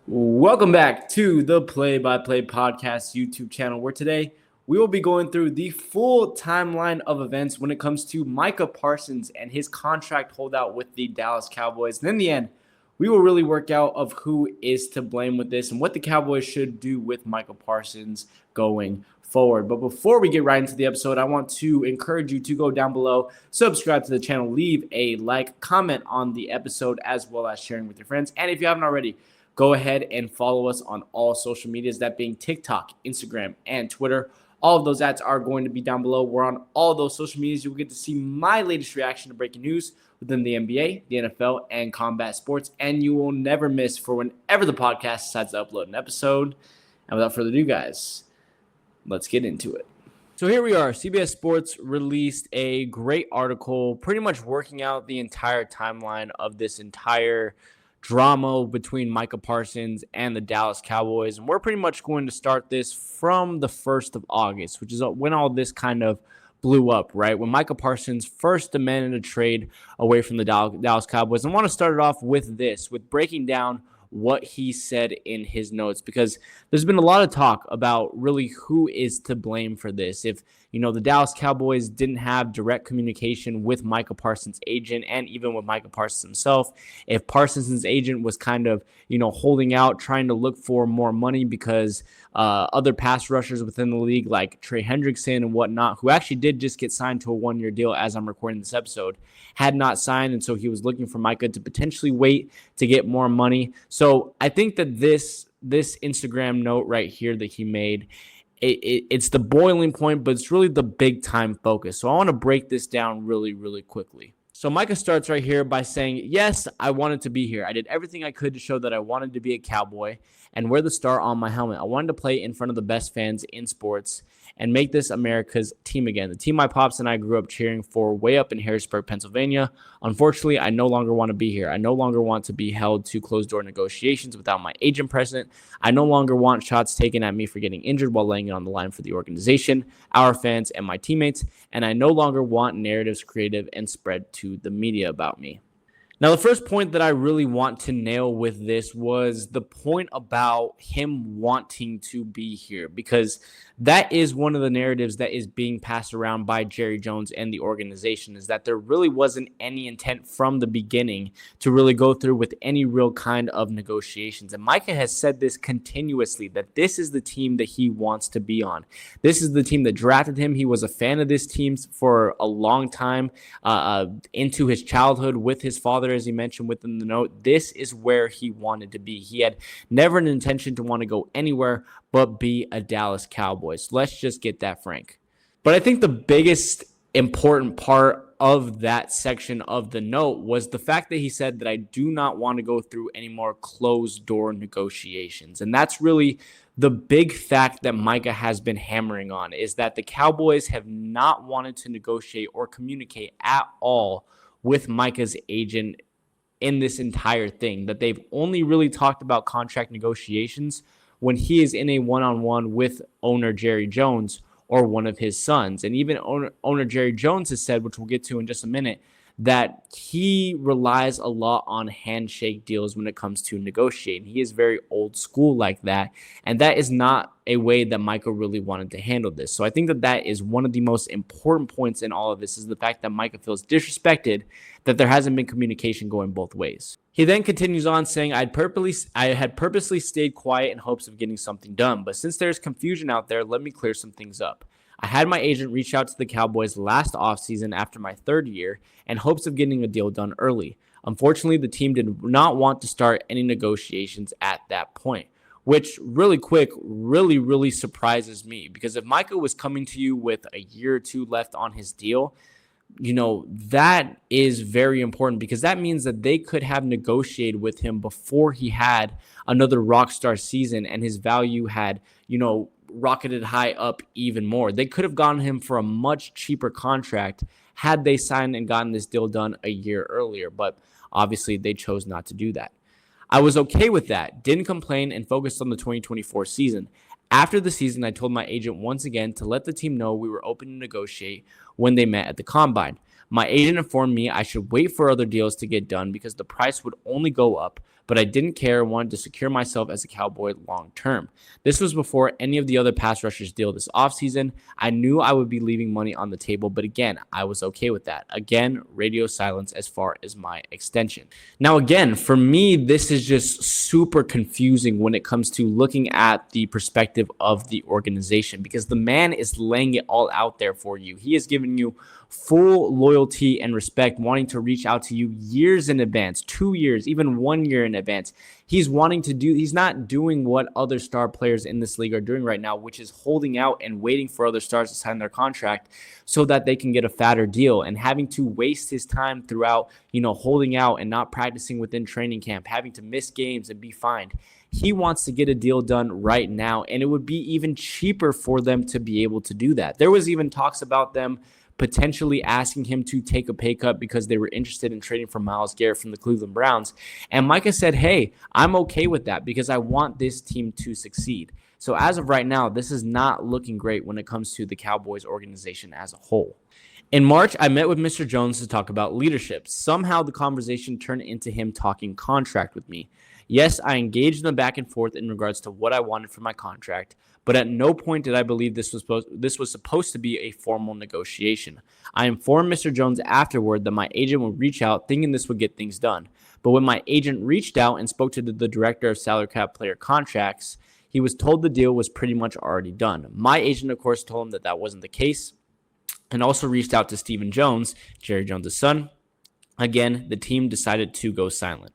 Welcome back to the Play by Play Podcast YouTube channel, where today we will be going through the full timeline of events when it comes to Micah Parsons and his contract holdout with the Dallas Cowboys. And in the end, we will really work out of who is to blame with this and what the Cowboys should do with Micah Parsons going forward. But before we get right into the episode, I want to encourage you to go down below, subscribe to the channel, leave a like, comment on the episode, as well as sharing with your friends. And if you haven't already, go ahead and follow us on all social medias, that being TikTok, Instagram, and Twitter. All of those ads are going to be down below. We're on all those social medias. You will get to see my latest reaction to breaking news within the NBA, the NFL, and combat sports. And you will never miss for whenever the podcast decides to upload an episode. And without further ado, guys, let's get into it. So here we are. CBS Sports released a great article pretty much working out the entire timeline of this entire drama between Micah Parsons and the Dallas Cowboys. And we're pretty much going to start this from the 1st of August, which is when all this kind of blew up, right? When Micah Parsons first demanded a trade away from the Dallas Cowboys. And I want to start it off with this, with breaking down what he said in his notes, because there's been a lot of talk about really who is to blame for this. If, the Dallas Cowboys didn't have direct communication with Micah Parsons' agent and even with Micah Parsons himself, if Parsons' agent was kind of, holding out, trying to look for more money because other pass rushers within the league like Trey Hendrickson and whatnot, who actually did just get signed to a one-year deal as I'm recording this episode, had not signed. And so he was looking for Micah to potentially wait to get more money. So I think that this Instagram note right here that he made, it's the boiling point, but it's really the big time focus. So I want to break this down really, really quickly. So Micah starts right here by saying, yes, I wanted to be here. I did everything I could to show that I wanted to be a Cowboy and wear the star on my helmet. I wanted to play in front of the best fans in sports and make this America's team again. The team my pops and I grew up cheering for way up in Harrisburg, Pennsylvania. Unfortunately, I no longer want to be here. I no longer want to be held to closed-door negotiations without my agent present. I no longer want shots taken at me for getting injured while laying it on the line for the organization, our fans, and my teammates. And I no longer want narratives created and spread to the media about me. Now, the first point that I really want to nail with this was the point about him wanting to be here, because that is one of the narratives that is being passed around by Jerry Jones and the organization, is that there really wasn't any intent from the beginning to really go through with any real kind of negotiations. And Micah has said this continuously, that this is the team that he wants to be on. This is the team that drafted him. He was a fan of this team for a long time, into his childhood with his father, as he mentioned within the note. This is where he wanted to be. He had never an intention to want to go anywhere but be a Dallas Cowboys. Let's just get that frank. But I think the biggest important part of that section of the note was the fact that he said that I do not want to go through any more closed door negotiations. And that's really the big fact that Micah has been hammering on, is that the Cowboys have not wanted to negotiate or communicate at all with Micah's agent in this entire thing, that they've only really talked about contract negotiations when he is in a one-on-one with owner Jerry Jones or one of his sons. And even owner Jerry Jones has said, which we'll get to in just a minute, that he relies a lot on handshake deals when it comes to negotiating. He is very old school like that, and that is not a way that Micah really wanted to handle this. So I think that is one of the most important points in all of this, is the fact that Micah feels disrespected, that there hasn't been communication going both ways. He then continues on saying, I had purposely stayed quiet in hopes of getting something done, but since there's confusion out there, let me clear some things up. I had my agent reach out to the Cowboys last offseason after my third year in hopes of getting a deal done early. Unfortunately, the team did not want to start any negotiations at that point, which really quick really surprises me, because if Micah was coming to you with a year or two left on his deal, that is very important, because that means that they could have negotiated with him before he had another rock star season and his value had, rocketed high up even more. They could have gotten him for a much cheaper contract had they signed and gotten this deal done a year earlier, but obviously they chose not to do that. I was okay with that, didn't complain, and focused on the 2024 season. After the season, I told my agent once again to let the team know we were open to negotiate when they met at the Combine. My agent informed me I should wait for other deals to get done because the price would only go up, but I didn't care and wanted to secure myself as a Cowboy long term. This was before any of the other pass rushers deal this offseason. I knew I would be leaving money on the table, but again, I was okay with that. Again, radio silence as far as my extension. Now, again, for me, this is just super confusing when it comes to looking at the perspective of the organization, because the man is laying it all out there for you. He is giving you full loyalty and respect, wanting to reach out to you years in advance, 2 years, even 1 year in advance. He's not doing what other star players in this league are doing right now, which is holding out and waiting for other stars to sign their contract so that they can get a fatter deal, and having to waste his time throughout, holding out and not practicing within training camp, having to miss games and be fined. He wants to get a deal done right now, and it would be even cheaper for them to be able to do that. There was even talks about them potentially asking him to take a pay cut because they were interested in trading for Myles Garrett from the Cleveland Browns. And Micah said, hey, I'm okay with that because I want this team to succeed. So as of right now, this is not looking great when it comes to the Cowboys organization as a whole. In March, I met with Mr. Jones to talk about leadership. Somehow the conversation turned into him talking contract with me. Yes, I engaged in the back and forth in regards to what I wanted for my contract, but at no point did I believe this was supposed to be a formal negotiation. I informed Mr. Jones afterward that my agent would reach out thinking this would get things done. But when my agent reached out and spoke to the director of salary cap player contracts, he was told the deal was pretty much already done. My agent, of course, told him that wasn't the case, and also reached out to Stephen Jones, Jerry Jones' son. Again, the team decided to go silent.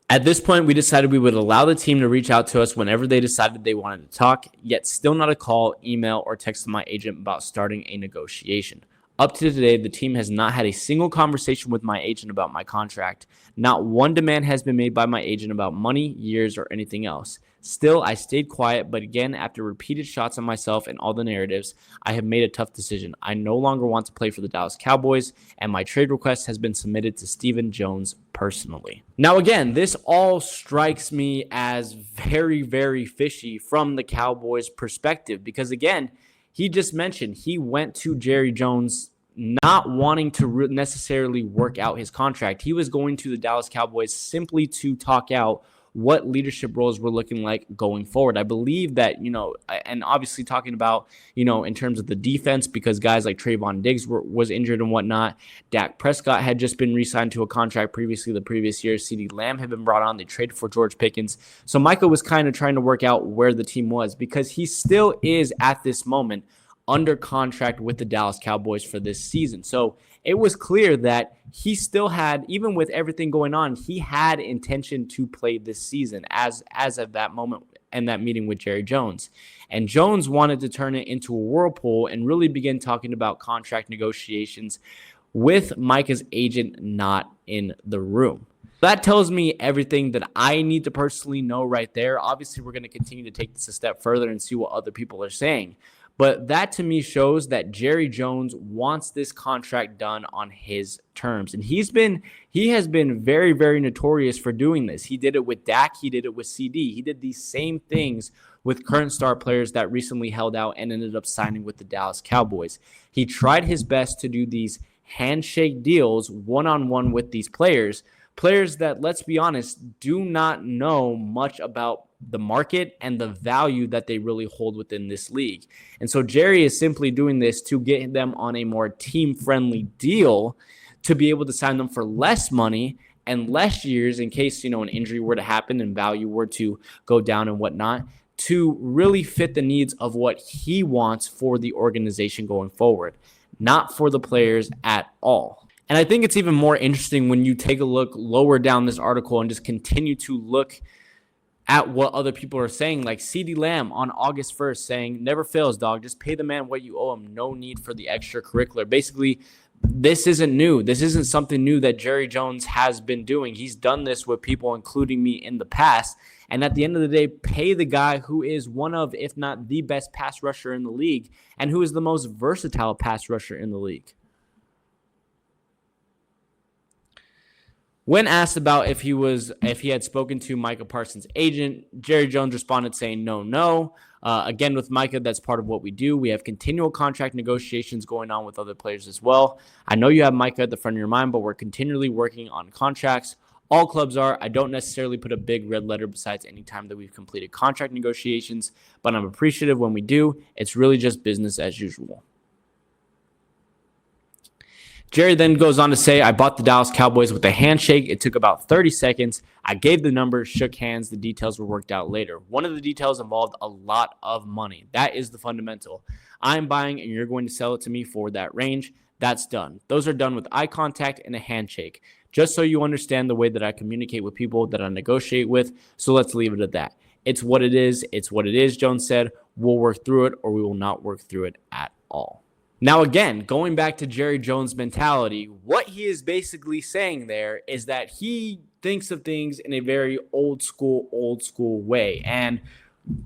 At this point, we decided we would allow the team to reach out to us whenever they decided they wanted to talk, yet still not a call, email, or text to my agent about starting a negotiation. Up to today, the team has not had a single conversation with my agent about my contract. Not one demand has been made by my agent about money, years, or anything else. Still, I stayed quiet, but again, after repeated shots on myself and all the narratives, I have made a tough decision. I no longer want to play for the Dallas Cowboys, and my trade request has been submitted to Stephen Jones personally. Now, again, this all strikes me as very, very fishy from the Cowboys' perspective, because again, he just mentioned he went to Jerry Jones not wanting to necessarily work out his contract. He was going to the Dallas Cowboys simply to talk out what leadership roles were looking like going forward. I believe that, and obviously talking about, in terms of the defense, because guys like Trayvon Diggs was injured and whatnot. Dak Prescott had just been re-signed to a contract previously the previous year. CeeDee Lamb had been brought on. They traded for George Pickens. So Micah was kind of trying to work out where the team was, because he still is at this moment under contract with the Dallas Cowboys for this season. So it was clear that he still had, even with everything going on, he had intention to play this season as of that moment and that meeting with Jerry Jones. And Jones wanted to turn it into a whirlpool and really begin talking about contract negotiations with Micah's agent not in the room. That tells me everything that I need to personally know right there. Obviously, we're going to continue to take this a step further and see what other people are saying. But that to me shows that Jerry Jones wants this contract done on his terms. And he has been very, very notorious for doing this. He did it with Dak. He did it with CD. He did these same things with current star players that recently held out and ended up signing with the Dallas Cowboys. He tried his best to do these handshake deals one-on-one with these players that, let's be honest, do not know much about the market and the value that they really hold within this league. And so Jerry is simply doing this to get them on a more team-friendly deal to be able to sign them for less money and less years in case, an injury were to happen and value were to go down and whatnot, to really fit the needs of what he wants for the organization going forward, not for the players at all. And I think it's even more interesting when you take a look lower down this article and just continue to look at what other people are saying, like CeeDee Lamb on August 1st saying, never fails, dog. Just pay the man what you owe him. No need for the extracurricular. Basically, this isn't new. This isn't something new that Jerry Jones has been doing. He's done this with people, including me, in the past. And at the end of the day, pay the guy who is one of, if not the best pass rusher in the league, and who is the most versatile pass rusher in the league. When asked about if he had spoken to Micah Parsons' agent, Jerry Jones responded saying no. Again, with Micah, that's part of what we do. We have continual contract negotiations going on with other players as well. I know you have Micah at the front of your mind, but we're continually working on contracts. All clubs are. I don't necessarily put a big red letter besides any time that we've completed contract negotiations, but I'm appreciative when we do. It's really just business as usual. Jerry then goes on to say, I bought the Dallas Cowboys with a handshake. It took about 30 seconds. I gave the number, shook hands. The details were worked out later. One of the details involved a lot of money. That is the fundamental. I'm buying and you're going to sell it to me for that range. That's done. Those are done with eye contact and a handshake. Just so you understand the way that I communicate with people that I negotiate with. So let's leave it at that. It's what it is. It's what it is, Jones said. We'll work through it or we will not work through it at all. Now, again, going back to Jerry Jones' mentality, what he is basically saying there is that he thinks of things in a very old school way. And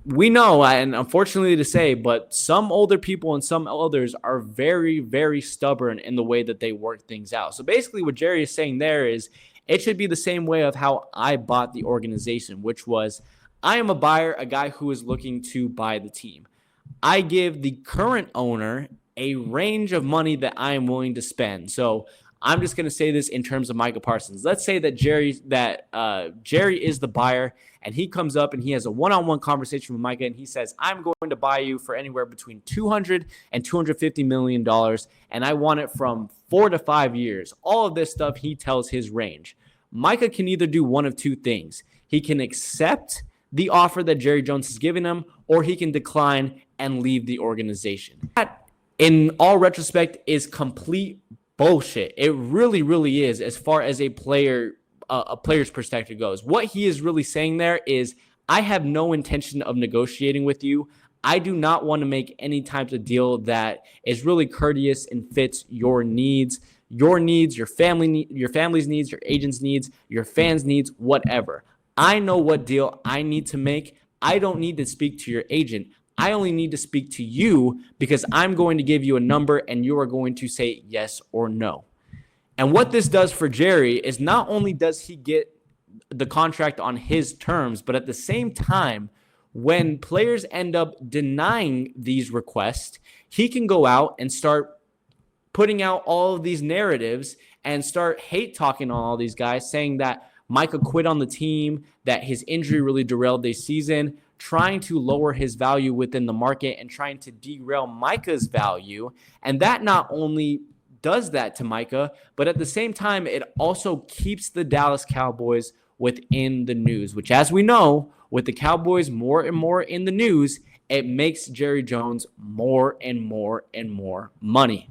we know, and unfortunately to say, but some older people and some elders are very, very stubborn in the way that they work things out. So basically what Jerry is saying there is it should be the same way of how I bought the organization, which was I am a buyer, a guy who is looking to buy the team. I give the current owner a range of money that I am willing to spend. So I'm just going to say this in terms of Micah Parsons. Let's say that Jerry is the buyer and he comes up and he has a one-on-one conversation with Micah and he says, I'm going to buy you for anywhere between $200 and $250 million and I want it from 4 to 5 years. All of this stuff, he tells his range. Micah can either do one of two things. He can accept the offer that Jerry Jones has given him or he can decline and leave the organization. That, in all retrospect, is complete bullshit. It really, really is as far as a player's perspective goes. What he is really saying there is, I have no intention of negotiating with you. I do not want to make any type of deal that is really courteous and fits your needs, your family's needs, your agent's needs, your fans' needs, whatever. I know what deal I need to make. I don't need to speak to your agent. I only need to speak to you because I'm going to give you a number and you are going to say yes or no. And what this does for Jerry is not only does he get the contract on his terms, but at the same time, when players end up denying these requests, he can go out and start putting out all of these narratives and start hate talking on all these guys, saying that Micah quit on the team, that his injury really derailed their season, trying to lower his value within the market and trying to derail Micah's value. And that not only does that to Micah, but at the same time, it also keeps the Dallas Cowboys within the news, which, as we know, with the Cowboys more and more in the news, it makes Jerry Jones more and more and more money.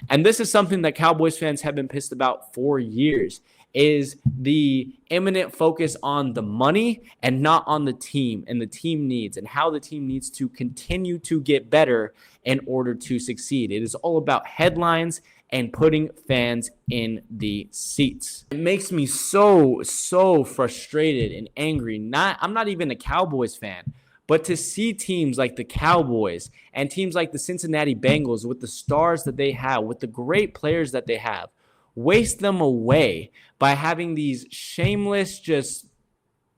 And this is something that Cowboys fans have been pissed about for years, is the imminent focus on the money and not on the team and the team needs and how the team needs to continue to get better in order to succeed. It is all about headlines and putting fans in the seats. It makes me so frustrated and angry. I'm not even a Cowboys fan, but to see teams like the Cowboys and teams like the Cincinnati Bengals with the stars that they have, with the great players that they have, waste them away by having these shameless, just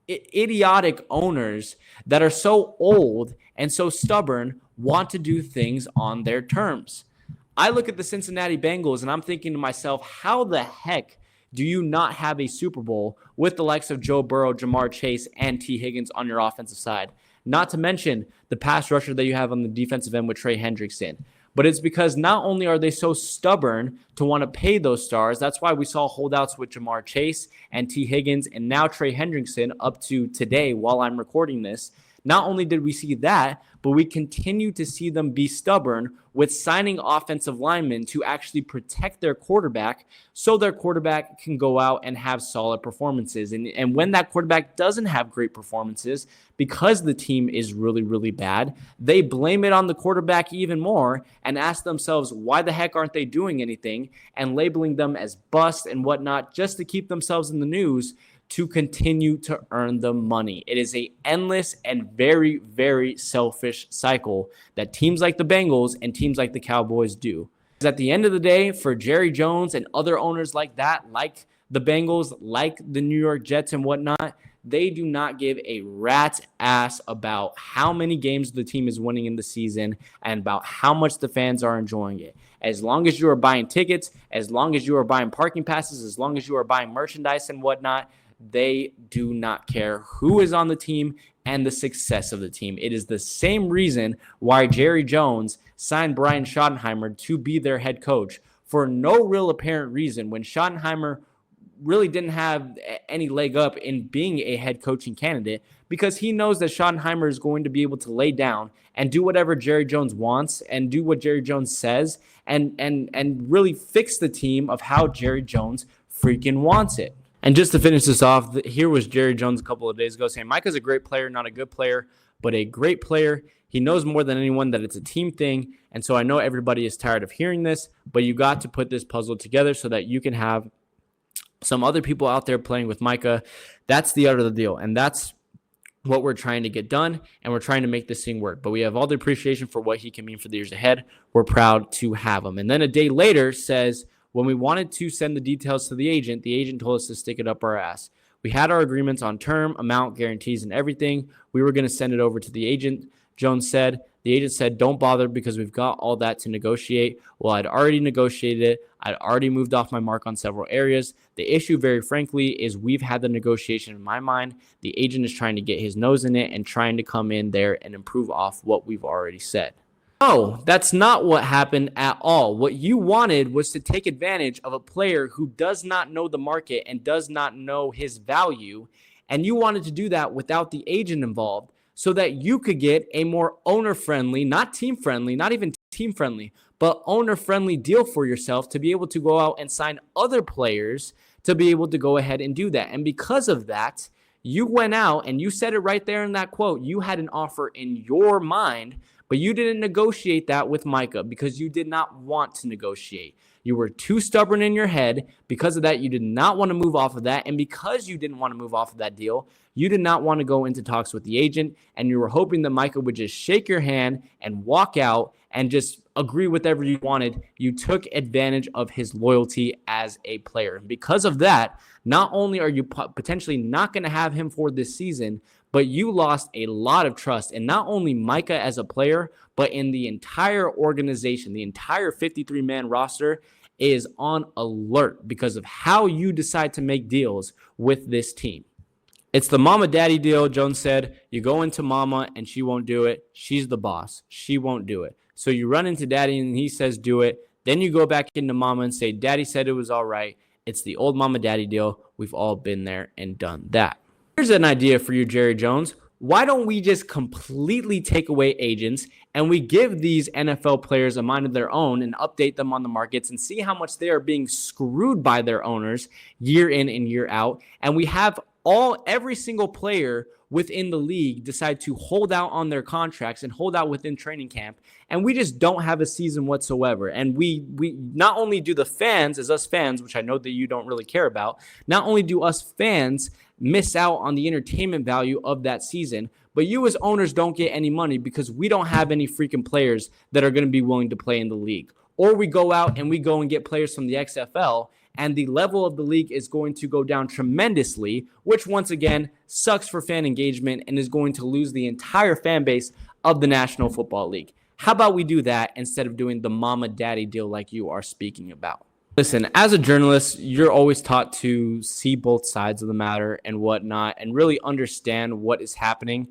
idiotic owners that are so old and so stubborn, want to do things on their terms. I look at the Cincinnati Bengals and I'm thinking to myself, how the heck do you not have a Super Bowl with the likes of Joe Burrow, Jamar Chase, and T. Higgins on your offensive side? Not to mention the pass rusher that you have on the defensive end with Trey Hendrickson. But it's because not only are they so stubborn to want to pay those stars, that's why we saw holdouts with Jamar Chase and T. Higgins and now Trey Hendrickson up to today while I'm recording this. Not only did we see that, but we continue to see them be stubborn with signing offensive linemen to actually protect their quarterback so their quarterback can go out and have solid performances. And when that quarterback doesn't have great performances because the team is really, really bad, they blame it on the quarterback even more and ask themselves, why the heck aren't they doing anything, and labeling them as bust and whatnot just to keep themselves in the news to continue to earn the money. It is an endless and very, very selfish cycle that teams like the Bengals and teams like the Cowboys do. Because at the end of the day, for Jerry Jones and other owners like that, like the Bengals, like the New York Jets and whatnot, they do not give a rat's ass about how many games the team is winning in the season and about how much the fans are enjoying it. As long as you are buying tickets, as long as you are buying parking passes, as long as you are buying merchandise and whatnot, They do not care who is on the team and the success of the team. It is the same reason why Jerry Jones signed Brian Schottenheimer to be their head coach for no real apparent reason, when Schottenheimer really didn't have any leg up in being a head coaching candidate, because he knows that Schottenheimer is going to be able to lay down and do whatever Jerry Jones wants and do what Jerry Jones says and really fix the team of how Jerry Jones freaking wants it. And just to finish this off, here was Jerry Jones a couple of days ago saying Micah's a great player, not a good player, but a great player. He knows more than anyone that it's a team thing. And so I know everybody is tired of hearing this, but you got to put this puzzle together so that you can have some other people out there playing with Micah. That's the art of the deal. And that's what we're trying to get done, and we're trying to make this thing work. But we have all the appreciation for what he can mean for the years ahead. We're proud to have him. And then a day later says, when we wanted to send the details to the agent told us to stick it up our ass. We had our agreements on term, amount, guarantees, and everything. We were going to send it over to the agent, Jones said. The agent said, don't bother because we've got all that to negotiate. Well, I'd already negotiated it. I'd already moved off my mark on several areas. The issue, very frankly, is we've had the negotiation in my mind. The agent is trying to get his nose in it and trying to come in there and improve off what we've already said. No, that's not what happened at all. What you wanted was to take advantage of a player who does not know the market and does not know his value, and you wanted to do that without the agent involved so that you could get a more owner-friendly, not team-friendly, not even team-friendly, but owner-friendly deal for yourself to be able to go out and sign other players to be able to go ahead and do that. And because of that, you went out and you said it right there in that quote. You had an offer in your mind, but you didn't negotiate that with Micah because you did not want to negotiate. You were too stubborn in your head. Because of that, you did not want to move off of that. And because you didn't want to move off of that deal, you did not want to go into talks with the agent. And you were hoping that Micah would just shake your hand and walk out and just agree with whatever you wanted. You took advantage of his loyalty as a player. And because of that, not only are you potentially not going to have him for this season, but you lost a lot of trust in not only Micah as a player, but in the entire organization. The entire 53-man roster is on alert because of how you decide to make deals with this team. It's the mama-daddy deal, Jones said. You go into mama and she won't do it. She's the boss. She won't do it. So you run into daddy and he says do it. Then you go back into mama and say daddy said it was all right. It's the old mama-daddy deal. We've all been there and done that. Here's an idea for you, Jerry Jones. Why don't we just completely take away agents and we give these NFL players a mind of their own and update them on the markets and see how much they are being screwed by their owners year in and year out. And we have every single player within the league decide to hold out on their contracts and hold out within training camp. And we just don't have a season whatsoever. And we not only do the fans, as us fans, which I know that you don't really care about, not only do us fans miss out on the entertainment value of that season, but you as owners don't get any money because we don't have any freaking players that are going to be willing to play in the league. Or we go out and we go and get players from the XFL, and the level of the league is going to go down tremendously, which once again sucks for fan engagement and is going to lose the entire fan base of the National Football League. How about we do that instead of doing the mama-daddy deal like you are speaking about? Listen, as a journalist, you're always taught to see both sides of the matter and whatnot and really understand what is happening.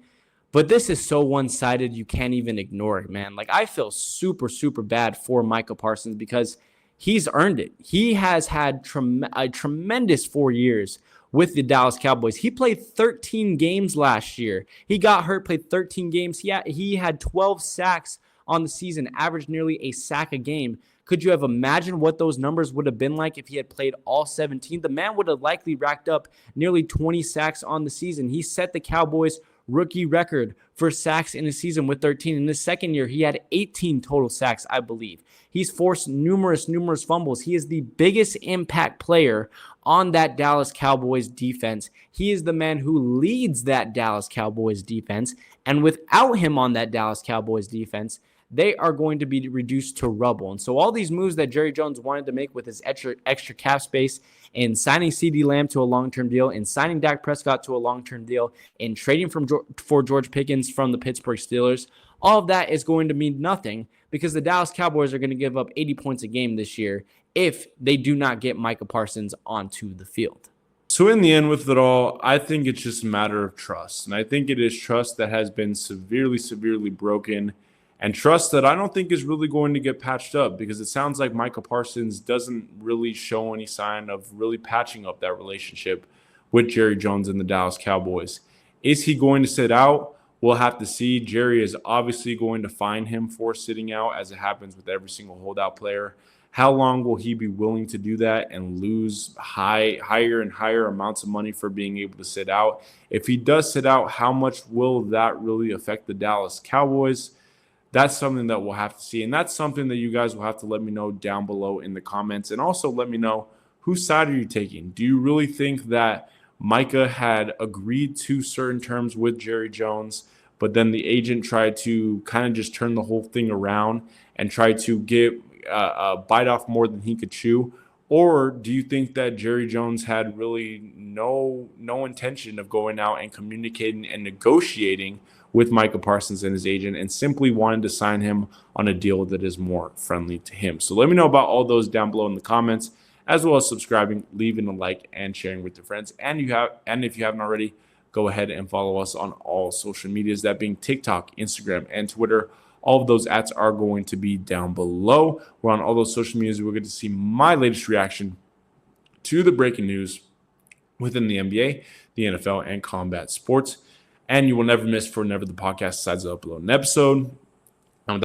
But this is so one-sided, you can't even ignore it, man. Like, I feel super, super bad for Micah Parsons because he's earned it. He has had a tremendous 4 years with the Dallas Cowboys. He played 13 games last year. He got hurt, played 13 games. He had 12 sacks on the season, averaged nearly a sack a game. Could you have imagined what those numbers would have been like if he had played all 17? The man would have likely racked up nearly 20 sacks on the season. He set the Cowboys' rookie record for sacks in a season with 13. In his second year, he had 18 total sacks, I believe. He's forced numerous fumbles. He is the biggest impact player on that Dallas Cowboys defense. He is the man who leads that Dallas Cowboys defense. And without him on that Dallas Cowboys defense, they are going to be reduced to rubble. And so all these moves that Jerry Jones wanted to make with his extra cap space in signing CeeDee Lamb to a long-term deal, in signing Dak Prescott to a long-term deal, in trading for George Pickens from the Pittsburgh Steelers, all of that is going to mean nothing because the Dallas Cowboys are going to give up 80 points a game this year if they do not get Micah Parsons onto the field. So in the end with it all, I think it's just a matter of trust. And I think it is trust that has been severely, severely broken, and trust that I don't think is really going to get patched up, because it sounds like Micah Parsons doesn't really show any sign of really patching up that relationship with Jerry Jones and the Dallas Cowboys. Is he going to sit out? We'll have to see. Jerry is obviously going to fine him for sitting out, as it happens with every single holdout player. How long will he be willing to do that and lose higher and higher amounts of money for being able to sit out? If he does sit out, how much will that really affect the Dallas Cowboys? That's something that we'll have to see. And that's something that you guys will have to let me know down below in the comments. And also let me know, whose side are you taking? Do you really think that Micah had agreed to certain terms with Jerry Jones, but then the agent tried to kind of just turn the whole thing around and try to get bite off more than he could chew? Or do you think that Jerry Jones had really no intention of going out and communicating and negotiating with Micah Parsons and his agent, and simply wanted to sign him on a deal that is more friendly to him? So let me know about all those down below in the comments, as well as subscribing, leaving a like, and sharing with your friends. And if you haven't already, go ahead and follow us on all social medias, that being TikTok, Instagram, and Twitter. All of those ads are going to be down below. We're on all those social medias. We're going to see my latest reaction to the breaking news within the NBA, the NFL, and combat sports. And you will never miss For Never the Podcast decides to upload an episode.